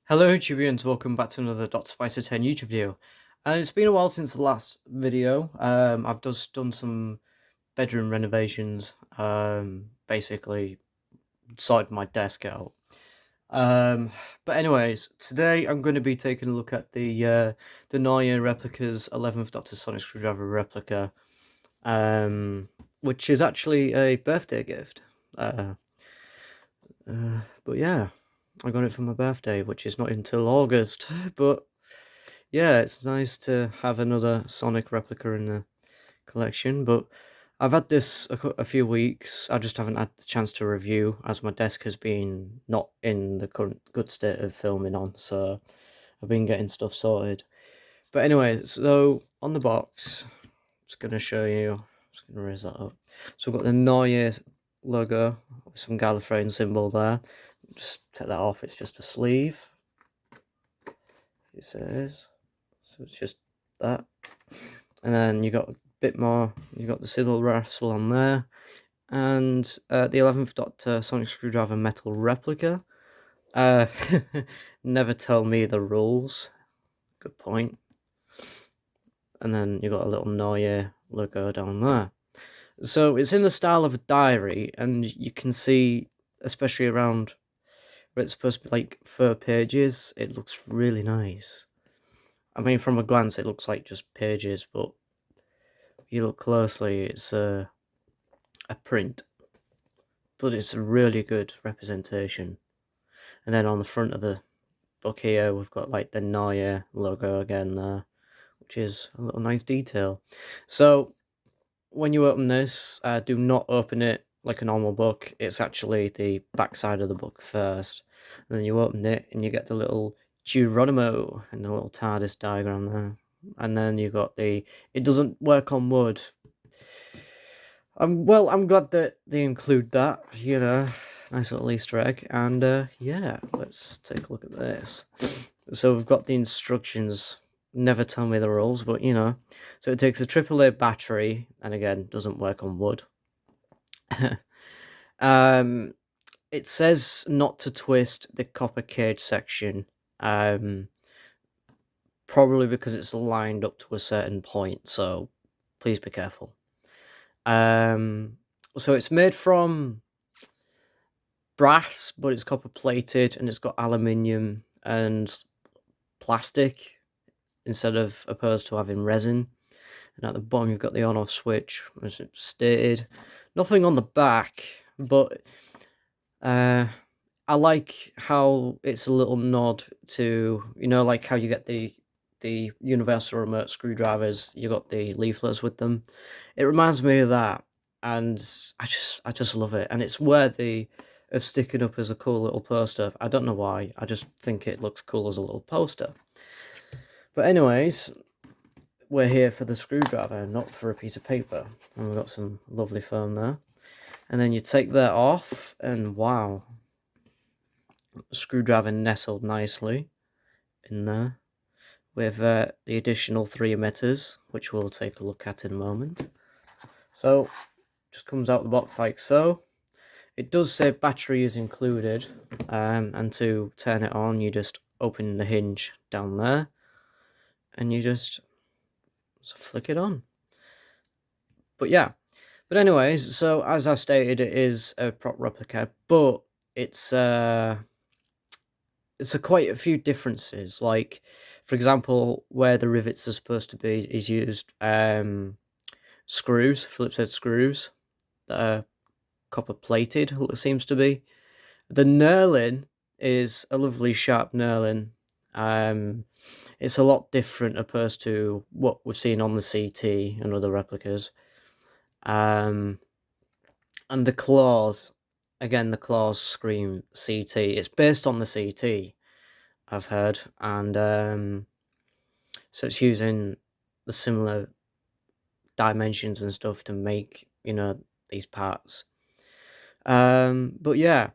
Hello YouTubers, welcome back to another Spicer10 YouTube video. And it's been a while since the last video. I've just done some bedroom renovations, basically sorted my desk out. But anyways, today I'm going to be taking a look at the Nawya Replicas 11th Doctor Sonic Screwdriver replica, which is actually a birthday gift. But yeah, I got it for my birthday, which is not until August. But yeah, it's nice to have another Sonic replica in the collection. But I've had this a few weeks. I just haven't had the chance to review, as my desk has been not in the current good state of filming on. So I've been getting stuff sorted. But anyway, so on the box, I'm just gonna show you. I'm just gonna raise that up. So we've got the Neue logo with some Gallifreyan symbol there. Just take that off. It's just a sleeve. It says. So it's just that. And then you got a bit more. You got the Siddle Wrestle on there. And the 11th Doctor Sonic Screwdriver metal replica. Never tell me the rules. Good point. And then you got a little Neue logo down there. So it's in the style of a diary, and you can see, especially around where it's supposed to be like 4 pages, it looks really nice. I mean, from a glance, it looks like just pages, but if you look closely, it's a print. But it's a really good representation. And then on the front of the book here, we've got like the Neue logo again there, which is a little nice detail. So when you open this, do not open it like a normal book. It's actually the back side of the book first. And then you open it and you get the little Geronimo and the little TARDIS diagram there. And then you got it doesn't work on wood. I'm glad that they include that, nice little Easter egg. And yeah, let's take a look at this. So we've got the instructions. Never tell me the rules, but so it takes a AAA battery, and again, doesn't work on wood. It says not to twist the copper cage section, probably because it's lined up to a certain point, so please be careful. So it's made from brass, but it's copper plated, and it's got aluminium and plastic instead of opposed to having resin. And at the bottom you've got the on-off switch, as it's stated. Nothing on the back, but I like how it's a little nod to, like how you get the universal remote screwdrivers, you got the leaflets with them. It reminds me of that, and I just love it, and it's worthy of sticking up as a cool little poster. I don't know why, I just think it looks cool as a little poster. But anyways, we're here for the screwdriver, not for a piece of paper. And we've got some lovely foam there. And then you take that off, and wow, the screwdriver nestled nicely in there with the additional 3 emitters, which we'll take a look at in a moment. So, just comes out the box like so. It does say battery is included, and to turn it on, you just open the hinge down there, and you just flick it on. But yeah, but anyways, so as I stated, it is a prop replica, but it's quite a few differences. Like, for example, where the rivets are supposed to be is used screws, Phillips head screws that are copper plated. It seems to be. The knurling is a lovely sharp knurling. It's a lot different opposed to what we've seen on the CT and other replicas. And the claws, again, the claws scream CT. It's based on the CT, I've heard, and so it's using the similar dimensions and stuff to make, these parts. But yeah,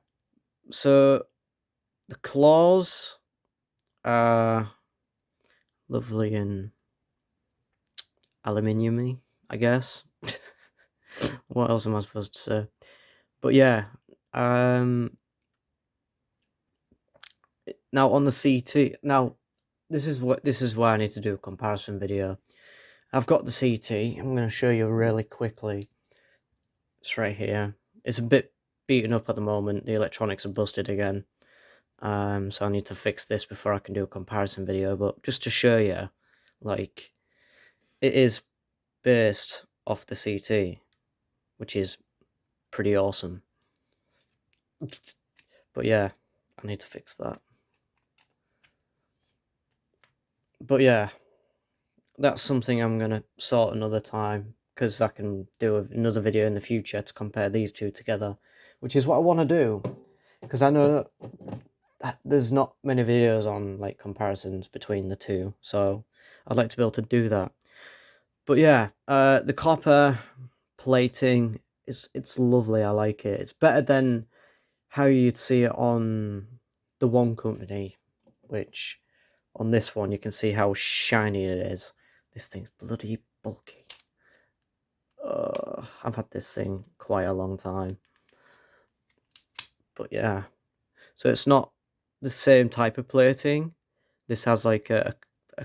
so the claws are lovely and aluminium-y, I guess. What else am I supposed to say? But yeah, Now on the CT, now this is why I need to do a comparison video. I've got the CT. I'm going to show you really quickly. It's right here. It's a bit beaten up at the moment. The electronics are busted again. So I need to fix this before I can do a comparison video. But just to show you, like, it is based off the CT, which is pretty awesome. But yeah, I need to fix that. But yeah, that's something I'm going to sort another time, because I can do another video in the future to compare these two together, which is what I want to do, because I know that there's not many videos on like comparisons between the two, so I'd like to be able to do that. But yeah, the copper plating it's lovely. I like it. It's better than how you'd see it on the one company, which on this one you can see how shiny it is. This thing's bloody bulky. I've had this thing quite a long time. But yeah, so it's not the same type of plating. This has like a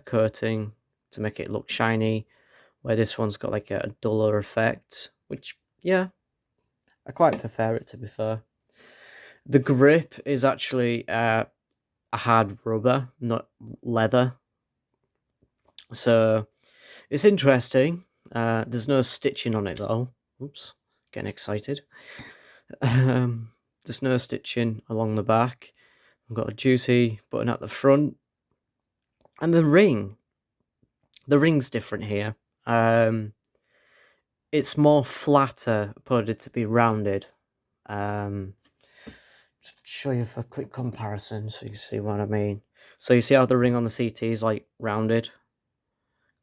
coating to make it look shiny, where this one's got like a duller effect, which, yeah, I quite prefer it, to be fair. The grip is actually a hard rubber, not leather. So it's interesting. There's no stitching on it though. Oops, getting excited. There's no stitching along the back. I've got a juicy button at the front. And the ring's different here. It's more flatter, reported to be rounded. Just show you for a quick comparison so you see what I mean. So you see how the ring on the CT is like rounded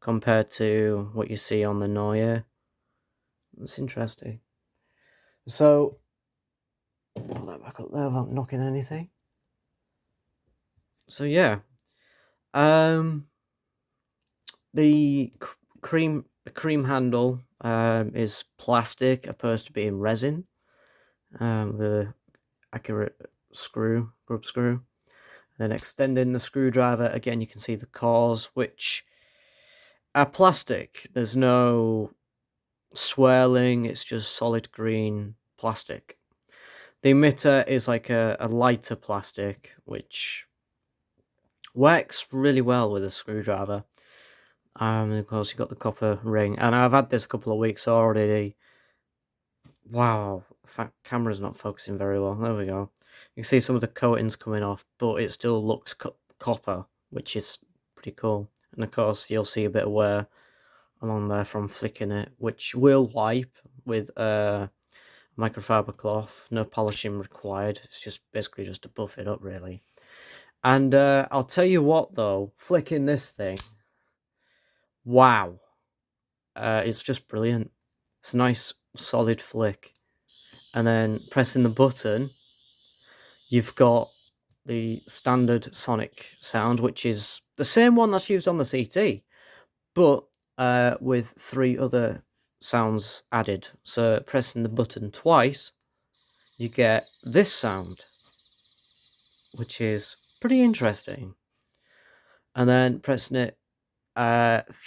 compared to what you see on the Nawya. That's interesting. So put that back up there without knocking anything. So yeah, the cream handle is plastic opposed to being resin. The accurate grub screw. Then extending the screwdriver, again you can see the cores, which are plastic. There's no swirling, it's just solid green plastic. The emitter is like a lighter plastic, which works really well with a screwdriver. And of course you've got the copper ring, and I've had this a couple of weeks already. Wow, in fact, camera's not focusing very well. There we go. You can see some of the coatings coming off, but it still looks copper, which is pretty cool. And of course you'll see a bit of wear along there from flicking it, which will wipe with a microfiber cloth. No polishing required. It's just basically just to buff it up, really. And I'll tell you what though, flicking this thing, wow, it's just brilliant. It's a nice solid flick. And then pressing the button, you've got the standard sonic sound, which is the same one that's used on the CT, but with 3 other sounds added. So pressing the button twice, you get this sound, which is pretty interesting. And then pressing it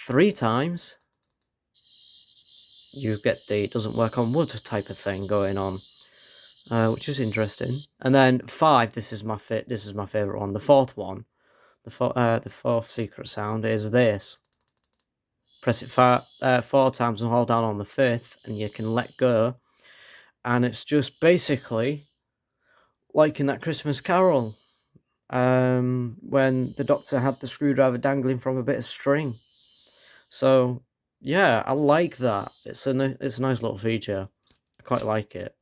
3 times, you get the "doesn't work on wood" type of thing going on, which is interesting. And then 5, this is my favorite one. The fourth one, the fourth secret sound is this. Press it 4 times and hold down on the 5th, and you can let go. And it's just basically like in that Christmas Carol, when the doctor had the screwdriver dangling from a bit of string. So yeah, I like that. It's a nice little feature. I quite like it.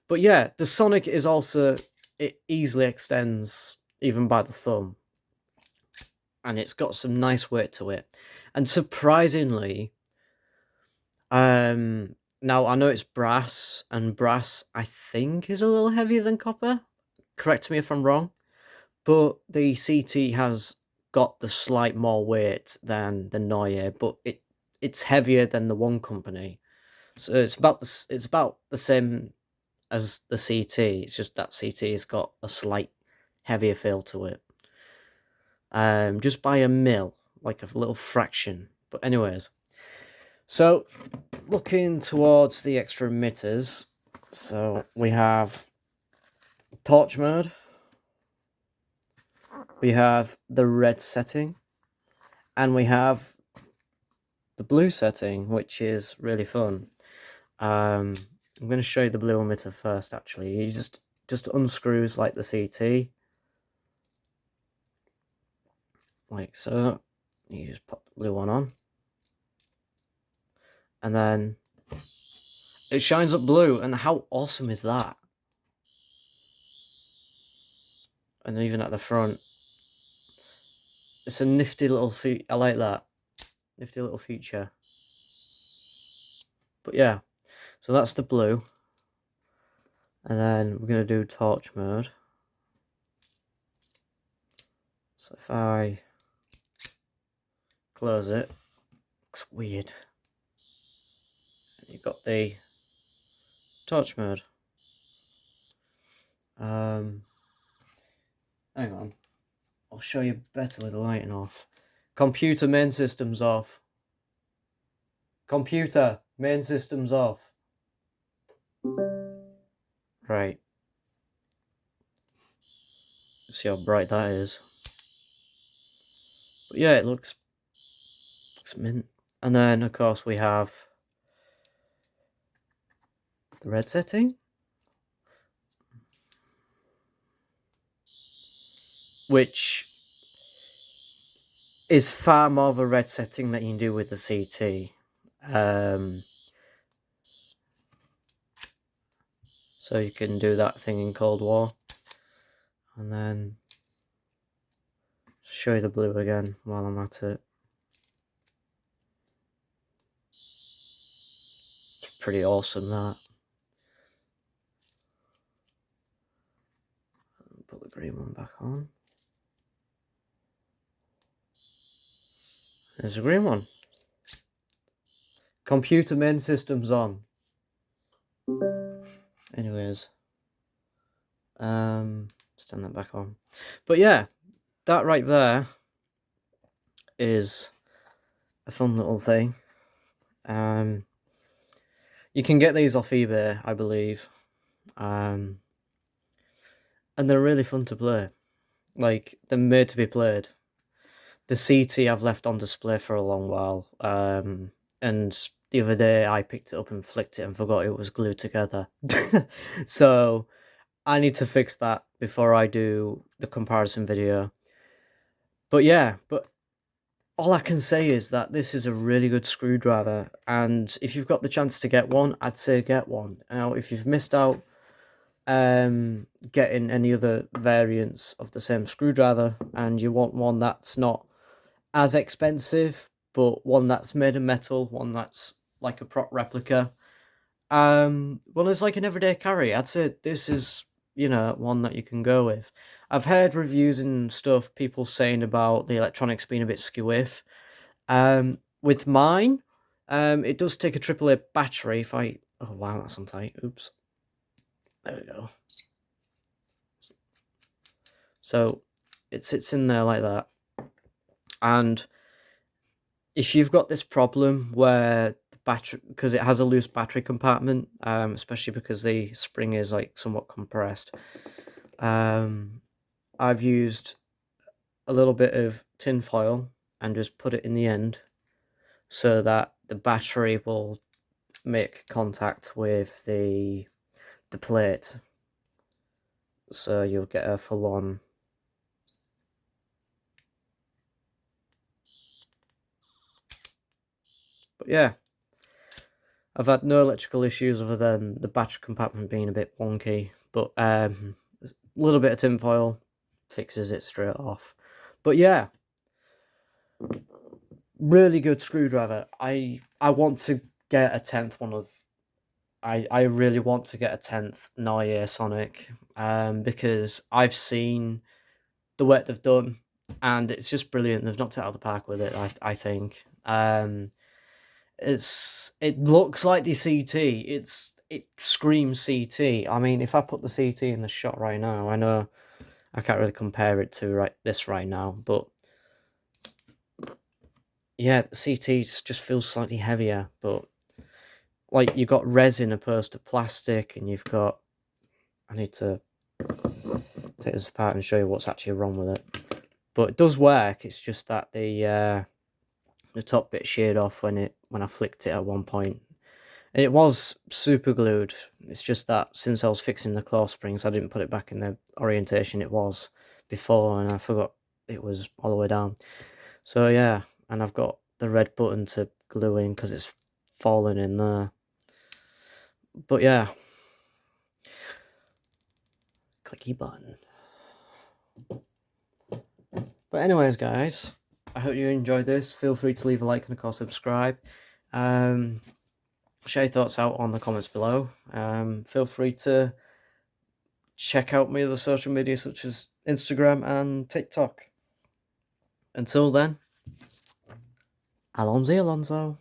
But yeah, the sonic is also, it easily extends even by the thumb, and it's got some nice weight to it. And surprisingly, now I know it's brass, and brass I think is a little heavier than copper. Correct me if I'm wrong, but the CT has got the slight more weight than the Nawya, but it's heavier than the one company. So it's about the same as the CT. It's just that CT has got a slight heavier feel to it. just by a mil, like a little fraction. But anyways, so looking towards the extra emitters, so we have torch mode, we have the red setting, and we have the blue setting, which is really fun. I'm going to show you the blue emitter first, actually. You just unscrews like the CT, like so. You just pop the blue one on, and then it shines up blue, and how awesome is that? And even at the front, it's a nifty little feature. I like that. Nifty little feature. But yeah, so that's the blue. And then we're going to do torch mode. So if I close it, looks weird. And you've got the torch mode. Hang on. I'll show you better with the lighting off. Computer main system's off. Computer main system's off. Right. See how bright that is. But yeah, it looks mint. And then of course we have the red setting, which is far more of a red setting that you can do with the CT. So you can do that thing in Cold War. And then show you the blue again while I'm at it. It's pretty awesome, that. Put the green one back on. There's a green one. Computer main system's on. Anyways, stand that back on. But yeah, that right there is a fun little thing. You can get these off eBay, I believe, and they're really fun to play. Like, they're made to be played. The CT I've left on display for a long while, and the other day I picked it up and flicked it and forgot it was glued together. So I need to fix that before I do the comparison video. But yeah, all I can say is that this is a really good screwdriver, and if you've got the chance to get one, I'd say get one. Now, if you've missed out getting any other variants of the same screwdriver and you want one that's not as expensive, but one that's made of metal, one that's like a prop replica, well, it's like an everyday carry. I'd say this is, one that you can go with. I've heard reviews and stuff, people saying about the electronics being a bit skew-if. With mine, it does take a AAA battery. Oh wow, that's on tight. Oops. There we go. So it sits in there like that. And if you've got this problem where the battery, because it has a loose battery compartment, especially because the spring is like somewhat compressed, I've used a little bit of tin foil and just put it in the end so that the battery will make contact with the plate, so you'll get a full-on but yeah, I've had no electrical issues other than the battery compartment being a bit wonky, but a little bit of tin foil fixes it straight off. But yeah, really good screwdriver. I want to get a 10th one of I really want to get a 10th Nawya Sonic, because I've seen the work they've done and it's just brilliant. They've knocked it out of the park with it, I think. It looks like the CT. It screams CT. I mean, if I put the CT in the shot right now, I know I can't really compare it to this right now, but yeah, the CT just feels slightly heavier, but like you've got resin opposed to plastic, and you've got. I need to take this apart and show you what's actually wrong with it. But it does work. It's just that the top bit sheared off when I flicked it at one point. And it was super glued. It's just that since I was fixing the claw springs, I didn't put it back in the orientation it was before, and I forgot it was all the way down. So yeah, and I've got the red button to glue in because it's fallen in there. But yeah, clicky button. But anyways, guys, I hope you enjoyed this. Feel free to leave a like and of course subscribe. Share your thoughts out on the comments below. Feel free to check out my other social media such as Instagram and TikTok. Until then, Alonzo.